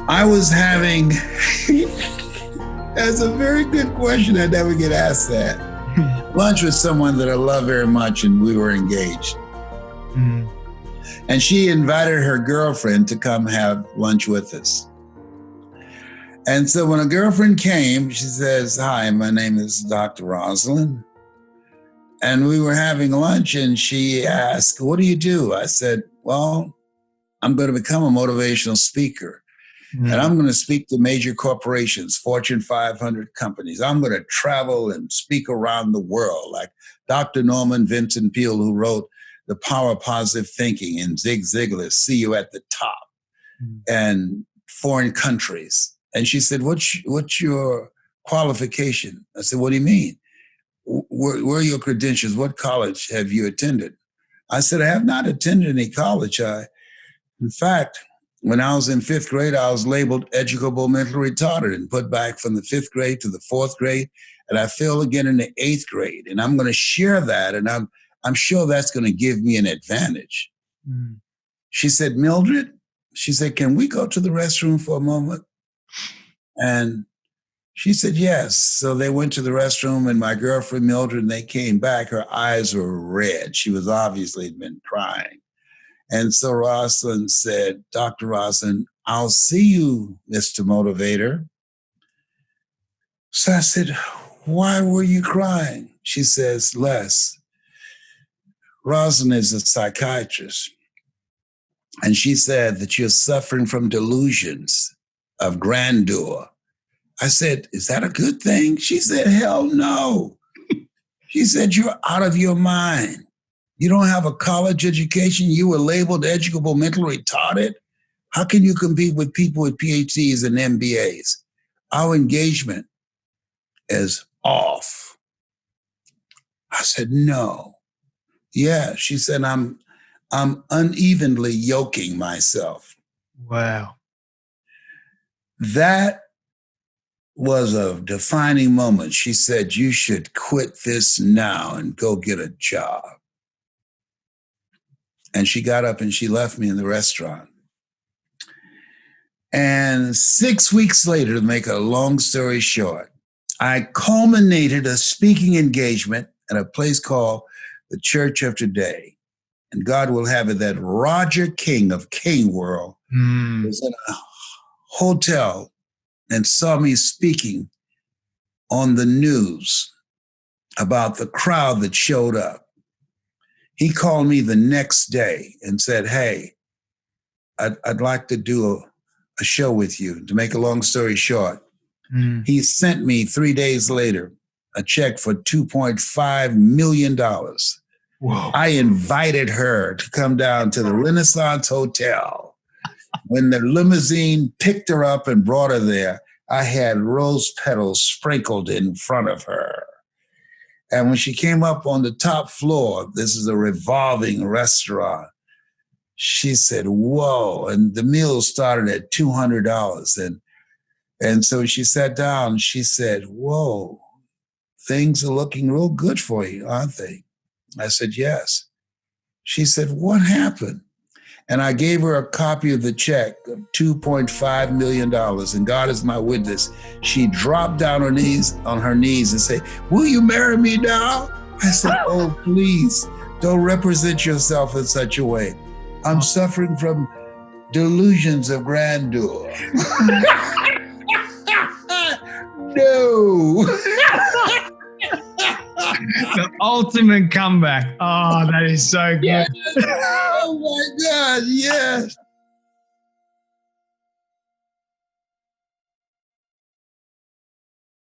I was having, that's a very good question. I never get asked that. Lunch with someone that I love very much, and we were engaged. Mm. And she invited her girlfriend to come have lunch with us. And so when a girlfriend came, she says, "Hi, my name is Dr. Rosalind." And we were having lunch, and she asked, "What do you do?" I said, "Well, I'm going to become a motivational speaker. And I'm going to speak to major corporations, Fortune 500 companies. I'm going to travel and speak around the world, like Dr. Norman Vincent Peale, who wrote The Power of Positive Thinking, and Zig Ziglar's See You at the Top, and foreign countries." And she said, what's your qualification? I said, "What do you mean? Where are your credentials? What college have you attended?" I said, "I have not attended any college. In fact, when I was in fifth grade, I was labeled educable mentally retarded and put back from the fifth grade to the fourth grade. And I failed again in the eighth grade. And I'm going to share that. And I'm sure that's going to give me an advantage." Mm. She said, "Mildred," she said, "can we go to the restroom for a moment?" And she said, yes. So they went to the restroom, and my girlfriend, Mildred, and they came back. Her eyes were red. She was obviously been crying. And so Rosalind said, "Dr. Rosalind, I'll see you, Mr. Motivator." So I said, "Why were you crying?" She says, "Les, Rosalind is a psychiatrist. And she said that you're suffering from delusions of grandeur." I said, "Is that a good thing?" She said, "Hell no." She said, "You're out of your mind. You don't have a college education. You were labeled educable mentally retarded. How can you compete with people with PhDs and MBAs? Our engagement is off." I said, "No." "Yeah." She said, I'm unevenly yoking myself." Wow. That was a defining moment. She said, "You should quit this now and go get a job." And she got up and she left me in the restaurant. And 6 weeks later, to make a long story short, I culminated a speaking engagement at a place called the Church of Today. And God will have it that Roger King of King World was in a hotel and saw me speaking on the news about the crowd that showed up. He called me the next day and said, "Hey, I'd like to do a show with you." To make a long story short, he sent me 3 days later a check for $2.5 million. Whoa. I invited her to come down to the Renaissance Hotel. When the limousine picked her up and brought her there, I had rose petals sprinkled in front of her. And when she came up on the top floor, this is a revolving restaurant, she said, "Whoa." And the meal started at $200. And so she sat down, she said, "Whoa, things are looking real good for you, aren't they?" I said, "Yes." She said, "What happened?" And I gave her a copy of the check of $2.5 million. And God is my witness. She dropped down on her knees and said, "Will you marry me now?" I said, "Oh, please, don't represent yourself in such a way. I'm suffering from delusions of grandeur." No. The ultimate comeback. Oh, that is so good. Yes. Oh my God, yes.